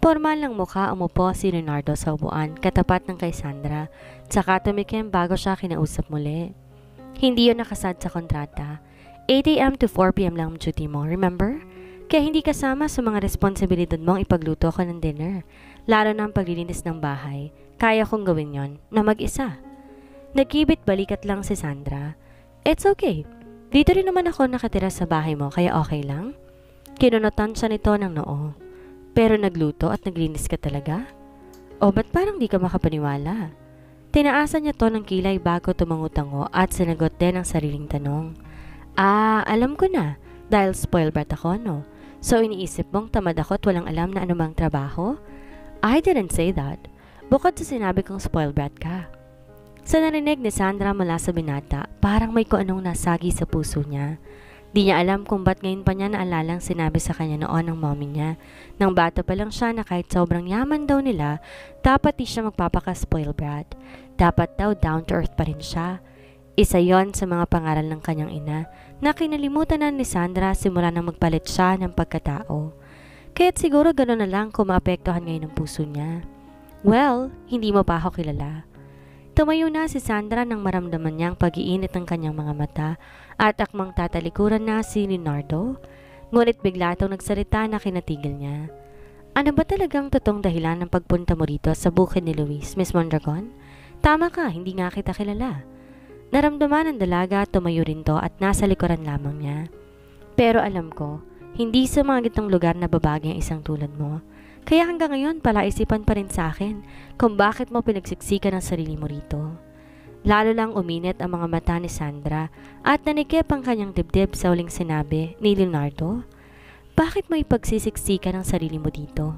Pormal ng mukha umupo si Leonardo sa upuan katapat ng kay Sandra, tsaka tumikim bago siya kinausap muli. Hindi yun nakasad sa kontrata. 8 a.m. to 4 p.m. lang ang duty mo, remember? Kaya hindi kasama sa mga responsibilidad mong ipagluto ko ng dinner, lalo na ang paglilinis ng bahay. Kaya kong gawin yon na mag-isa. Nagkibit balikat lang si Sandra. It's okay. Dito rin naman ako nakatira sa bahay mo, kaya okay lang? Kinunutan siya nito ng noo. Pero nagluto at naglinis ka talaga? O ba't parang di ka makapaniwala? Tinaasan niya to ng kilay bago tumango-tango at sinagot din ang sariling tanong. Alam ko na. Dahil spoiled brat ako, no? So iniisip mong tamad ako at walang alam na anumang trabaho? I didn't say that. Bukod sa sinabi kong spoiled brat ka. Sa narinig ni Sandra mula sa binata, parang may kung anong nasagi sa puso niya. Di niya alam kung ba't ngayon pa niya naalalang sinabi sa kanya noon ng mommy niya. Nang bata pa lang siya na kahit sobrang yaman daw nila, dapat di siya magpapaka-spoiled brat. Dapat daw down to earth pa rin siya. Isa yon sa mga pangaral ng kanyang ina na kinalimutan na ni Sandra simula nang magpalit siya ng pagkatao. Kaya't siguro gano'n na lang kung maapektuhan ngayon ang puso niya. Well, hindi mo pa ako kilala. Tumayo na si Sandra nang maramdaman niyang pag-iinit ng kanyang mga mata at akmang tatalikuran na si Leonardo. Ngunit bigla itong nagsalita na kinatigil niya. Ano ba talagang totoong dahilan ng pagpunta mo rito sa bukid ni Luis, Miss Mondragon? Tama ka, hindi nga kita kilala. Naramdaman ng dalaga at tumayo rin to at nasa likuran lamang niya. Pero alam ko, hindi sa mga gitong lugar na babagi ang isang tulad mo. Kaya hanggang ngayon palaisipan pa rin sa akin kung bakit mo pinagsiksikan ang sarili mo rito. Lalo lang uminit ang mga mata ni Sandra at nanikip ang kanyang dibdib sa uling sinabi ni Leonardo. Bakit mo ipagsisiksikan ang sarili mo dito?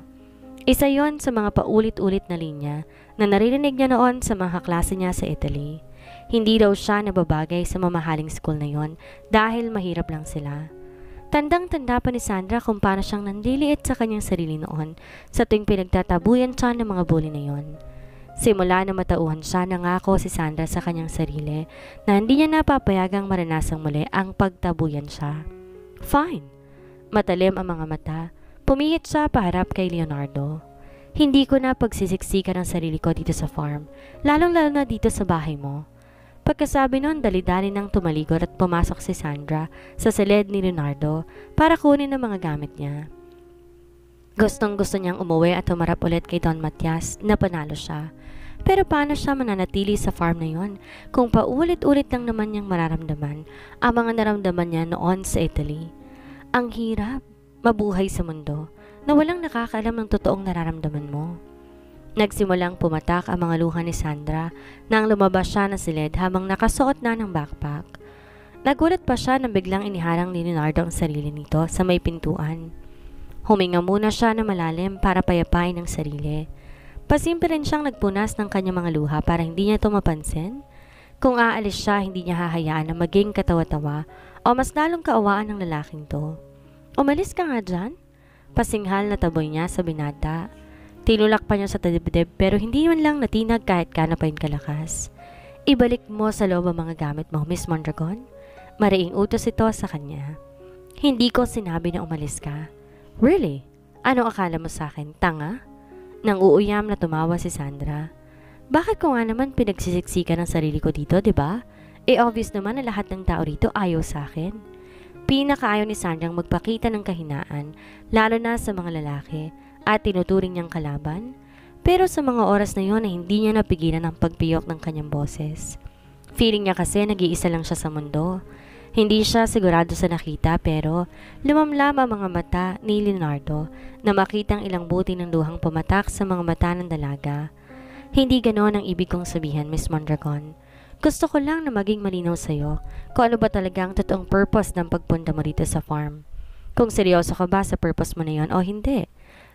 Isa yon sa mga paulit-ulit na linya na naririnig niya noon sa mga kaklase niya sa Italy. Hindi daw siya nababagay sa mamahaling school na yon dahil mahirap lang sila. Tandang-tanda pa ni Sandra kung paano siyang nandiliit sa kanyang sarili noon sa tuwing pinagtatabuyan siya ng mga bully na yon. Simula na matauhan siya, nangako si Sandra sa kanyang sarili na hindi niya napapayagang maranasang muli ang pagtabuyan siya. Fine. Matalim ang mga mata. Pumihit siya paharap kay Leonardo. Hindi ko na pagsisiksikan ang sarili ko dito sa farm, lalong-lalo na dito sa bahay mo. Pagkasabi nun, dali-dali nang tumaligod at pumasok si Sandra sa silid ni Leonardo para kunin ang mga gamit niya. Gustong-gusto niyang umuwi at humarap ulit kay Don Matias na panalo siya. Pero paano siya mananatili sa farm na yon kung paulit-ulit lang naman niyang mararamdaman ang mga naramdaman niya noon sa Italy? Ang hirap, mabuhay sa mundo na walang nakakaalam ng totoong nararamdaman mo. Nagsimulang pumatak ang mga luha ni Sandra nang lumabas siya na silid habang nakasuot na ng backpack. Nagulat pa siya nang biglang iniharang ni Leonardo ang sarili nito sa may pintuan. Huminga muna siya na malalim para payapain ang sarili. Pasimple rin siyang nagpunas ng kanyang mga luha para hindi niya ito mapansin. Kung aalis siya, hindi niya hahayaan na maging katawa-tawa o mas lalong kaawaan ng lalaking to. Umalis ka nga dyan? Pasinghal na taboy niya sa binata. Tinulak pa niya sa dibdib pero hindi man lang natinag kahit kanapain kalakas. Ibalik mo sa loob ang mga gamit mo, Miss Mondragon. Mariing utos ito sa kanya. Hindi ko sinabi na umalis ka. Really? Ano akala mo sa akin? Tanga? Nang uuyam na tumawa si Sandra. Bakit ko nga naman pinagsisiksikan ang sarili ko dito, di ba? Obvious naman na lahat ng tao rito ayaw sa akin. Pinakaayaw ni Sandrang magpakita ng kahinaan, lalo na sa mga lalaki, at tinuturing niyang kalaban. Pero sa mga oras na yon ay hindi niya napigilan ang pagpiyok ng kanyang boses. Feeling niya kasi nag-iisa lang siya sa mundo. Hindi siya sigurado sa nakita pero lumamlam ang mga mata ni Leonardo na makitang ilang buti ng luhang pumatak sa mga mata ng dalaga. Hindi ganoon ang ibig kong sabihin, Miss Mondragon. Gusto ko lang na maging malinaw sa'yo kung ano ba talaga ang totoong purpose ng pagpunta mo rito sa farm. Kung seryoso ka ba sa purpose mo na yon o hindi.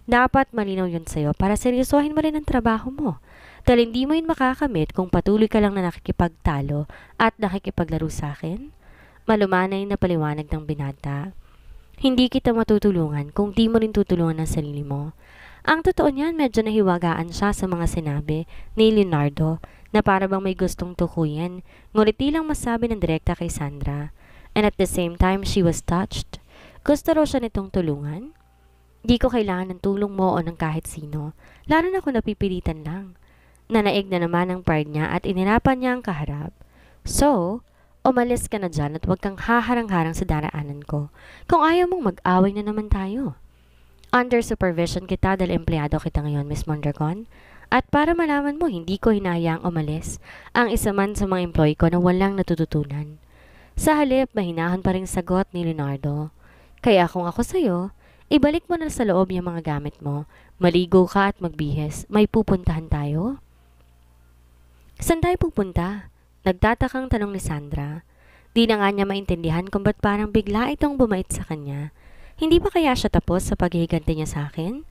Dapat malinaw yun sa'yo para seryosohin mo rin ang trabaho mo. Dahil hindi mo yun makakamit kung patuloy ka lang na nakikipagtalo at nakikipaglaro sa akin. Malumanay na paliwanag ng binata. Hindi kita matutulungan kung di mo rin tutulungan ang sarili mo. Ang totoo niyan, medyo nahiwagaan siya sa mga sinabi ni Leonardo na para bang may gustong tukuyin, ngunit di lang masabi ng direkta kay Sandra. And at the same time, she was touched. Gusto raw siya nitong tulungan. Di ko kailangan ng tulong mo o ng kahit sino, lalo na kung napipilitan lang. Nanaig na naman ang pride niya at inirapan niya ang kaharap. So, umalis ka na dyan at huwag kang haharang-harang sa daraanan ko. Kung ayaw mong mag-away na naman tayo. Under supervision kita dahil empleyado kita ngayon, Miss Mondragon. At para malaman mo, hindi ko hinahayaang umalis ang isa man sa mga employee ko na walang natututunan. Sa halip, mahinahon pa rin sagot ni Leonardo. Kaya kung ako sa'yo, ibalik mo na sa loob yung mga gamit mo. Maligo ka at magbihis. May pupuntahan tayo? Saan tayo pupunta? Nagtatakang tanong ni Sandra. Di na nga niya maintindihan kung ba't parang bigla itong bumait sa kanya. Hindi ba kaya siya tapos sa paghihiganti niya sa akin?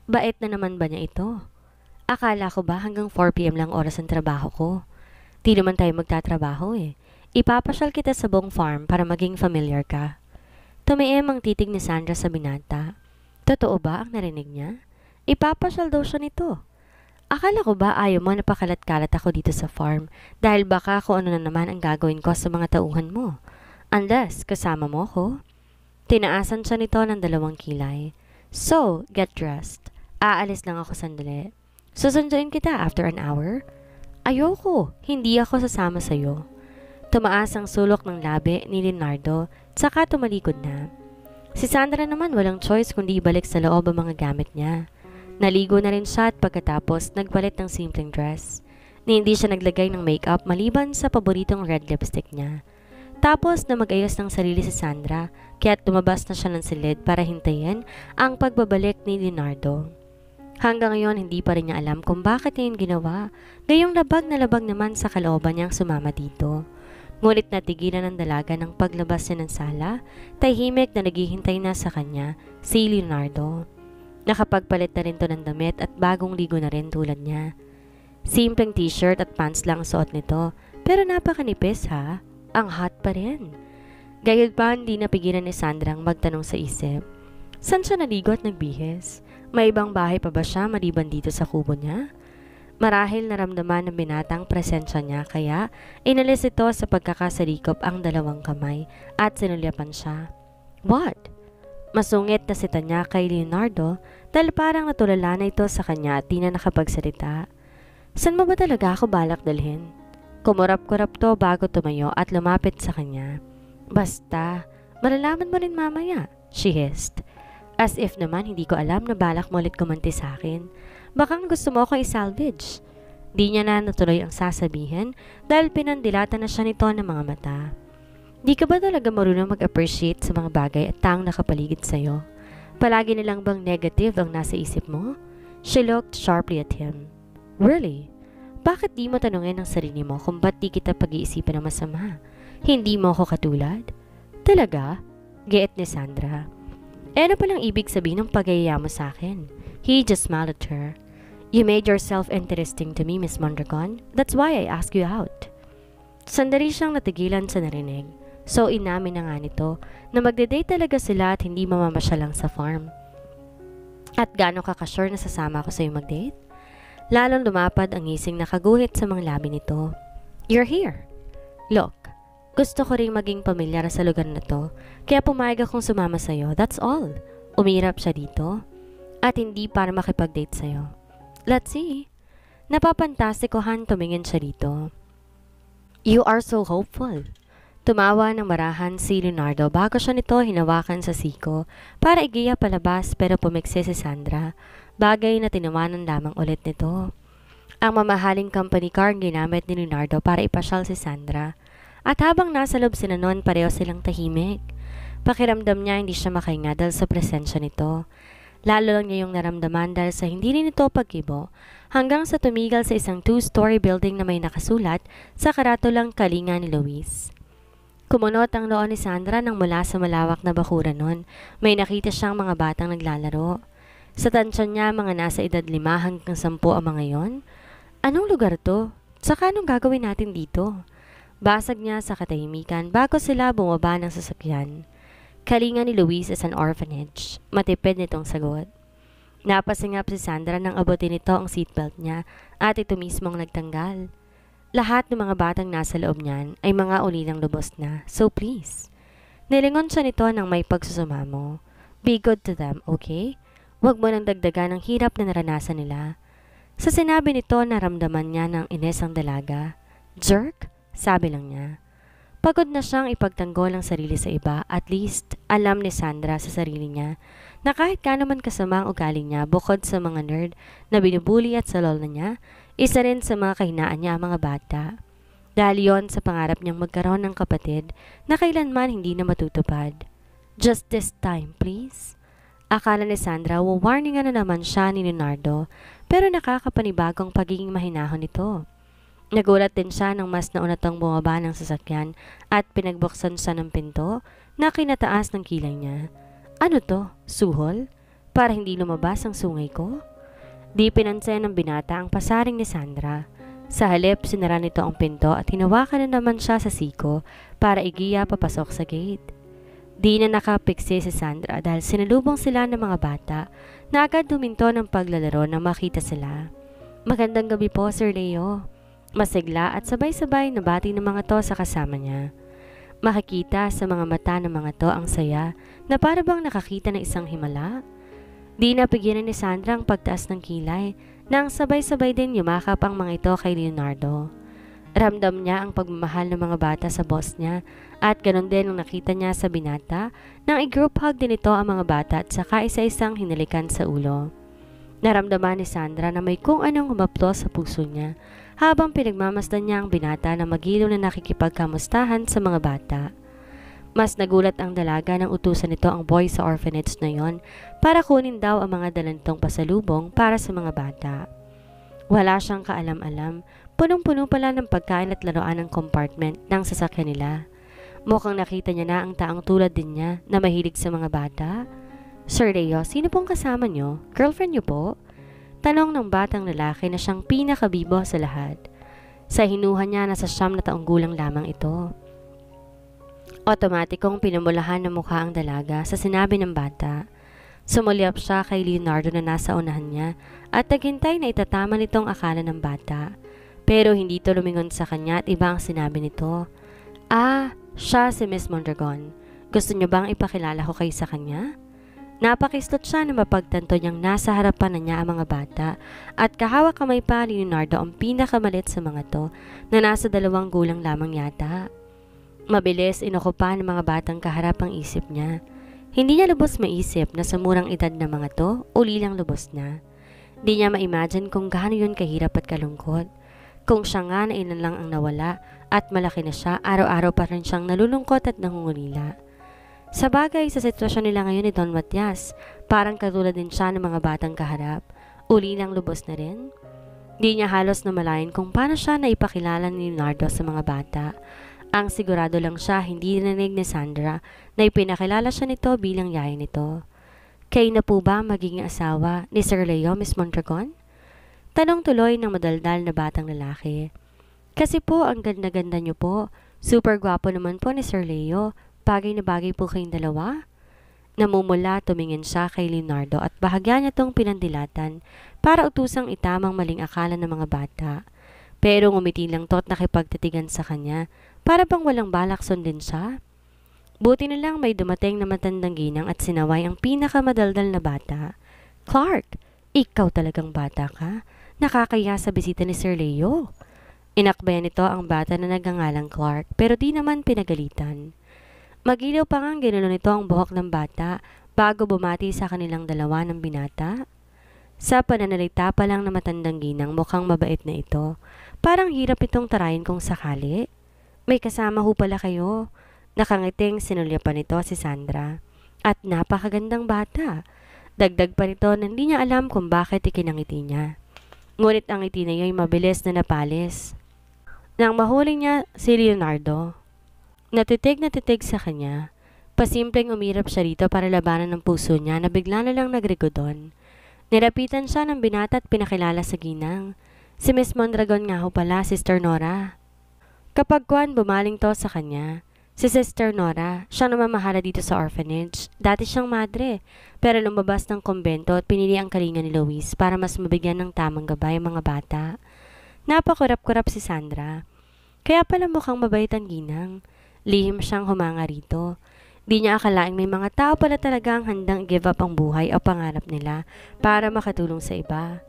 Bait na naman ba niya ito? Akala ko ba hanggang 4 PM lang oras ang trabaho ko? Di naman tayo magtatrabaho eh. Ipapasyal kita sa buong farm para maging familiar ka. Tumiim ang titig ni Sandra sa binata. Totoo ba ang narinig niya? Ipapasyal daw siya nito. Akala ko ba ayaw mo na pakalat-kalat ako dito sa farm dahil baka kung ano na naman ang gagawin ko sa mga tauhan mo. Unless kasama mo ko. Tinaasan siya nito ng 2 kilay. So, get dressed. Aalis lang ako sandali. Susunduin kita after an hour? Ayoko, hindi ako sasama sa'yo. Tumaas ang sulok ng labi ni Leonardo, tsaka tumalikod na. Si Sandra naman walang choice kundi ibalik sa loob ang mga gamit niya. Naligo na rin siya at pagkatapos nagpalit ng simpleng dress. Hindi siya naglagay ng makeup maliban sa paboritong red lipstick niya. Tapos na mag-ayos ng sarili si Sandra, kaya't lumabas na siya ng silid para hintayin ang pagbabalik ni Leonardo. Hanggang ngayon hindi pa rin niya alam kung bakit niya yun ginawa, gayong labag na labag naman sa kalooban niyang sumama dito. Ngunit natigilan ng dalaga ng paglabas niya ng sala, tahimik na naghihintay na sa kanya si Leonardo. Nakapagpalit na rin to ng damit at bagong ligo na rin tulad niya. Simpleng t-shirt at pants lang suot nito, pero napakanipis ha, ang hot pa rin. Gayod pa hindi napigilan ni Sandra ang magtanong sa isip. Saan siya naligo at nagbihis? May ibang bahay pa ba siya maliban dito sa kubo niya? Marahil naramdaman ng binatang presensya niya kaya inalis ito sa pagkakasalikop ang 2 kamay at sinulyapan siya. What? Masungit na sita niya kay Leonardo dahil parang natulala na ito sa kanya at di na nakapagsalita. Saan mo ba talaga ako balak dalhin? Kumurap-kurap to bago tumayo at lumapit sa kanya. Basta, malalaman mo rin mamaya, she hissed. As if naman hindi ko alam na balak mo ulit kumanti sa akin. Baka gusto mo ako i-salvage. Di niya na natuloy ang sasabihin dahil pinandilatan na siya nito ng mga mata. Di ka ba talaga marunong mag-appreciate sa mga bagay at taong nakapaligid sa'yo? Palagi nilang bang negative ang nasa isip mo? She looked sharply at him. Really? Bakit di mo tanungin ang sarili mo kung ba't di kita pag-iisipan ng masama? Hindi mo ako katulad? Talaga? Giit ni Sandra. Ano palang ibig sabihin ng pag-iaya mo sa akin? He just smiled at her. You made yourself interesting to me, Miss Mondragon. That's why I asked you out. Sandali siyang natigilan sa narinig. So inamin na nga nito na magde-date talaga sila at hindi mamamasya lang sa farm. At gaano ka ka-sure na sasama ako sa'yo mag-date? Lalong lumapad ang ngising na kaguhit sa mga labi nito. You're here. Look, gusto ko ring maging pamilyar sa lugar na to, kaya pumayag akong sumama sa'yo, that's all. Umirap siya dito, at hindi para makipag-date sa'yo. Let's see. Napapantastikohan tumingin siya dito. You are so hopeful. Tumawa ng marahan si Leonardo bago siya nito hinawakan sa siko para igiya palabas pero pumiksi si Sandra, bagay na tinawanan lamang ulit nito. Ang mamahaling company car ang ginamit ni Leonardo para ipasyal si Sandra at habang nasa loob sila noon pareho silang tahimik. Pakiramdam niya hindi siya makahinga dahil sa presensya nito. Lalo lang niya yung naramdaman dahil sa hindi rin ito pag-ibo hanggang sa tumigil sa isang 2-story building na may nakasulat sa karatulang kalinga ni Luis. Kumunot ang loob ni Sandra nang mula sa malawak na bakuran nun, may nakita siyang mga batang naglalaro. Sa tansya niya, mga nasa edad 5 hanggang 10 ang mga yon. Anong lugar to? Saka anong gagawin natin dito? Basag niya sa katahimikan bago sila bumaba ng sasakyan. Kalinga ni Luis is an orphanage. Matipid nitong sagot. Napasingap si Sandra nang abutin nito ang seatbelt niya at ito mismo ang nagtanggal. Lahat ng mga batang nasa loob niyan ay mga ulilang lubos na, so please. Nilingon siya nito nang may pagsusumamo. Be good to them, okay? Huwag mo nang dagdagan ang hirap na naranasan nila. Sa sinabi nito, naramdaman niya ng ines ang dalaga. Jerk? Sabi lang niya. Pagod na siyang ipagtanggol ang sarili sa iba. At least, alam ni Sandra sa sarili niya na kahit ka naman kasama ang ugali niya bukod sa mga nerd na binubuli at salol na niya, isa rin sa mga kahinaan niya ang mga bata. Dahil yon sa pangarap niyang magkaroon ng kapatid na kailanman hindi na matutupad. Just this time, please. Akala ni Sandra, warningan na naman siya ni Leonardo, pero nakakapanibagong pagiging mahinahon nito. Nagulat din siya nang mas nauna tong bumaba ng sasakyan at pinagbuksan siya ng pinto na kinataas ng kilay niya. Ano to? Suhol? Para hindi lumabas ang sungay ko? Di pinansin ng binata ang pasaring ni Sandra. Sa halip, sinara nito ang pinto at hinawakan na naman siya sa siko para igiya papasok sa gate. Di na nakapiksi si Sandra dahil sinalubong sila ng mga bata na agad huminto ng paglalaro nang makita sila. Magandang gabi po, Sir Leo. Masigla at sabay-sabay na bati ng mga to sa kasama niya. Makikita sa mga mata ng mga to ang saya na para bang nakakita ng isang himala. Di napigilan ni Sandra ang pagtaas ng kilay nang sabay-sabay din yumakap ang mga ito kay Leonardo. Ramdam niya ang pagmamahal ng mga bata sa boss niya at ganun din ang nakita niya sa binata nang i-group hug din ito ang mga bata at saka isa-isang hinalikan sa ulo. Naramdaman ni Sandra na may kung anong humaplos sa puso niya habang pinagmamasdan niya ang binata na magiliw na nakikipagkamustahan sa mga bata. Mas nagulat ang dalaga nang utusan nito ang boy sa orphanage na yon para kunin daw ang mga dalantong pasalubong para sa mga bata. Wala siyang kaalam-alam, punong-puno pala ng pagkain at laruan ng compartment ng sasakyan nila. Mukhang nakita niya na ang taong tulad din niya na mahilig sa mga bata. Sir Leo, sino pong kasama niyo? Girlfriend niyo po? Tanong ng batang lalaki na siyang pinakabibo sa lahat. Sa hinuha niya, nasa 9 na taong gulang lamang ito. Otomatikong pinamulahan ng mukha ang dalaga sa sinabi ng bata. Sumulyap siya kay Leonardo na nasa unahan niya at naghintay na itatama nitong akala ng bata. Pero hindi ito lumingon sa kanya at iba ang sinabi nito. Ah, siya si Miss Mondragon. Gusto niyo bang ipakilala ko kayo sa kanya? Napakislot siya na mapagtanto niyang nasa harapan na niya ang mga bata at kahawak kamay pa ni Leonardo ang pinakamalit sa mga to na nasa 2 gulang lamang yata. Mabilis inukupa ng mga batang kaharap ang isip niya. Hindi niya lubos maisip na sa murang edad ng mga to, uli lang lubos na. Di niya ma-imagine kung gaano yun kahirap at kalungkot. Kung siya nga na ilan lang ang nawala at malaki na siya, araw-araw pa rin siyang nalulungkot at nangungulila. Sa bagay, sa sitwasyon nila ngayon ni Don Matias, parang katulad din siya ng mga batang kaharap. Uli lang lubos na rin. Di niya halos namalayan kung paano siya naipakilala ni Leonardo sa mga bata. Ang sigurado lang siya hindi narinig ni Sandra na ipinakilala siya nito bilang yaya nito. Kayo na po ba magiging asawa ni Sir Leo, Miss Mondragon? Tanong tuloy ng madaldal na batang lalaki. Kasi po ang ganda-ganda niyo po. Super gwapo naman po ni Sir Leo. Bagay na bagay po kayong dalawa. Namumula tumingin siya kay Leonardo at bahagya niya tong pinandilatan para utusang itamang maling akala ng mga bata. Pero ngumiti lang to at nakipagtitigan sa kanya para bang walang balak sundin siya. Buti na lang may dumating na matandang ginang at sinaway ang pinakamadaldal na bata. Clark, ikaw talagang bata ka. Nakakaya sa bisita ni Sir Leo. Inakbayan nito ang bata na nagangalang Clark pero di naman pinagalitan. Magilaw pa ngang ginulo nito ang buhok ng bata bago bumati sa kanilang dalawa ng binata. Sa pananalita pa lang na matandang ginang mukhang mabait na ito. Parang hirap itong tarayin kung sakali. May kasama ho pala kayo. Nakangiting sinulyapan nito si Sandra. At napakagandang bata. Dagdag pa nito na hindi niya alam kung bakit ikinangiti niya. Ngunit ang ngiti na iyo'y mabilis na napalis. Nang mahuli niya si Leonardo, natitig sa kanya. Pasimpleng umirap siya rito para labanan ng puso niya na bigla na lang nagrigodon. Nilapitan siya ng binata at pinakilala sa ginang. Si Miss Mondragon nga ho pala, Sister Nora. Kapag kuwan bumaling to sa kanya, si Sister Nora, siyang namamahala dito sa orphanage. Dati siyang madre, pero lumabas ng kumbento at pinili ang kalinga ni Luis para mas mabigyan ng tamang gabay ang mga bata. Napakurap-kurap si Sandra. Kaya pala mukhang mabait ang ginang. Lihim siyang humanga rito. Di niya akalaing may mga tao pala talagang handang give up ang buhay o pangarap nila para makatulong sa iba.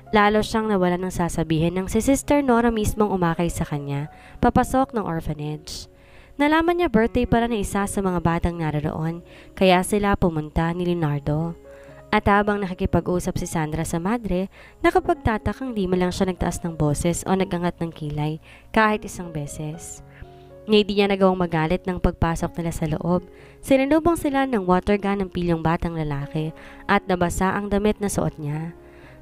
Lalo siyang nawala ng sasabihin ng si Sister Nora mismong umakay sa kanya, papasok ng orphanage. Nalaman niya birthday para ng isa sa mga batang naroon, kaya sila pumunta ni Leonardo. At habang nakikipag-usap si Sandra sa madre, nakapagtatakang di man lang siya nagtaas ng boses o nagangat ng kilay kahit isang beses. Hindi niya nagawang magalit ng pagpasok nila sa loob. Sinalubong sila ng water gun ng pilyong batang lalaki at nabasa ang damit na suot niya.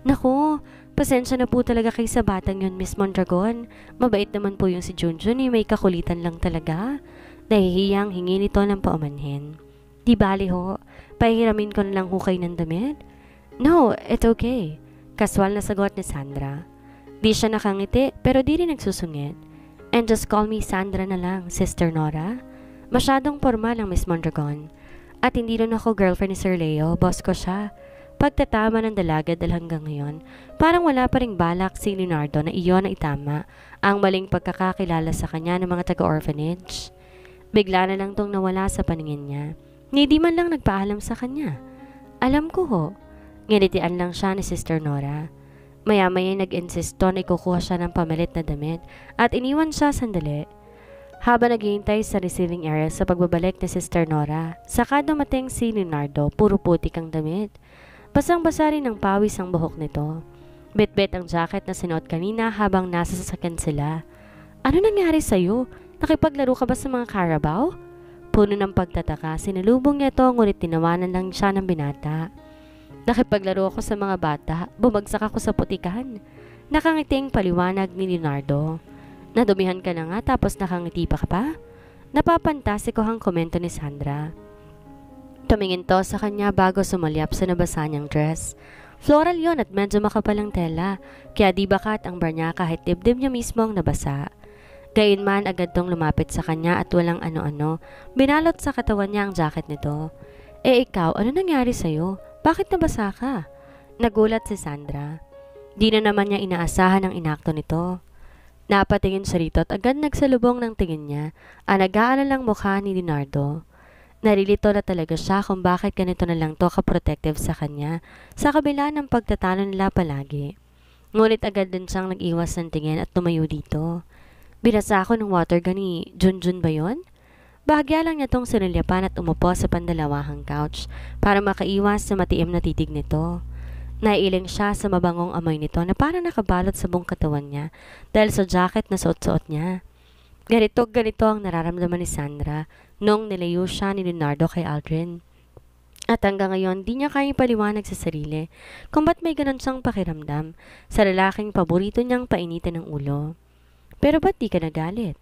Naku, pasensya na po talaga kay sa batang yun, Miss Mondragon. Mabait naman po yung si Junjun, may kakulitan lang talaga. Nahihiyang hingi nito ng paumanhin. Di bali ho, pahiramin ko na lang hukay ng damit. No, it's okay. Kaswal na sagot ni Sandra. Di siya nakangiti pero di rin nagsusungit. And just call me Sandra na lang, Sister Nora. Masyadong formal ang Miss Mondragon. At hindi rin ako girlfriend ni Sir Leo, boss ko siya. Pagtatama ng dalaga dahil hanggang ngayon, parang wala pa ring balak si Leonardo na iyon na itama ang maling pagkakakilala sa kanya ng mga taga-orphanage. Bigla na lang tong nawala sa paningin niya. Hindi man lang nagpaalam sa kanya. Alam ko ho. Nginitian lang siya ni Sister Nora. Maya-maya nag-insisto na ikukuha siya ng pamalit na damit at iniwan siya sandali. Habang naghihintay sa receiving area sa pagbabalik ni Sister Nora, saka dumating si Leonardo, puro putik ang damit. Basang-basa rin ng pawis ang buhok nito. Bit-bit ang jacket na sinuot kanina habang nasa sasakyan sila. Ano nangyari sa'yo? Nakipaglaro ka ba sa mga Carabao? Puno ng pagtataka, sinalubong niya ito ngunit tinawanan lang siya ng binata. Nakipaglaro ako sa mga bata, bumagsak ako sa putikan. Nakangiting paliwanag ni Leonardo. Nadumihan ka na nga tapos nakangiti pa ka pa? Napapantastikohang komento ni Sandra. Tumingin to sa kanya bago sumalyap sa nabasa niyang dress. Floral yon at medyo makapalang tela, kaya di bakat ang bar niya kahit dibdib niya mismo ang nabasa. Gayunman agad tong lumapit sa kanya at walang ano-ano, binalot sa katawan niya ang jacket nito. Ikaw, ano nangyari sa'yo? Bakit nabasa ka? Nagulat si Sandra. Di na naman niya inaasahan ang inakto nito. Napatingin siya rito at agad nagsalubong ng tingin niya ang nag-aalalang mukha ni Leonardo. Narilito na talaga siya kung bakit ganito na lang to ka-protective sa kanya sa kabila ng pagtatalo nila palagi. Ngunit agad din siyang nag-iwas ng tingin at tumayo dito. Binasa ako ng water gun ni Junjun ba yun? Bahagya lang niya tong sinulyapan at umupo sa pandalawahang couch para makaiwas sa matiim na titig nito. Naiiling siya sa mabangong amoy nito na parang nakabalot sa buong katawan niya dahil sa jacket na suot-suot niya. Ganito ang nararamdaman ni Sandra nung nilayo siya ni Leonardo kay Aldrin. At hanggang ngayon, di niya kayang paliwanag sa sarili kung ba't may ganun siyang pakiramdam sa lalaking paborito niyang painitin ng ulo. Pero ba't di ka nagalit?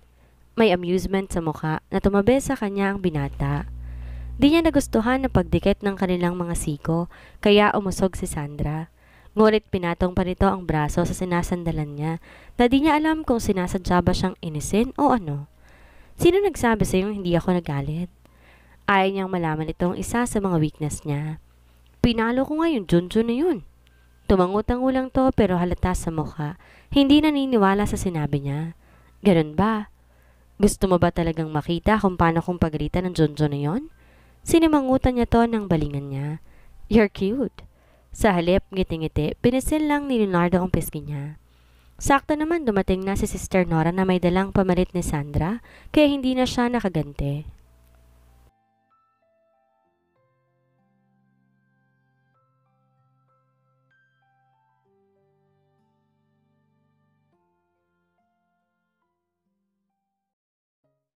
May amusement sa mukha na tumabi sa kanya ang binata. Di niya nagustuhan na pagdikit ng kanilang mga siko, kaya umusog si Sandra. Ngunit pinatong pa nito ang braso sa sinasandalan niya na di niya alam kung sinasadya ba siyang inisin o ano. Sino nagsabi sa iyong hindi ako nagalit? Ayaw niyang malaman itong isa sa mga weakness niya. Pinalo ko nga yung Junjun na yun. Tumangutango lang to pero halata sa mukha. Hindi naniniwala sa sinabi niya. Ganun ba? Gusto mo ba talagang makita kung paano kong pagalitan ng Junjun na yun? Sinimangutan niya to ng balingan niya. You're cute. Sa halip, ngiti-ngiti, pinisil lang ni Leonardo ang pisngi niya. Sakto naman dumating na si Sister Nora na may dalang pamalit ni Sandra, kaya hindi na siya nakaganti.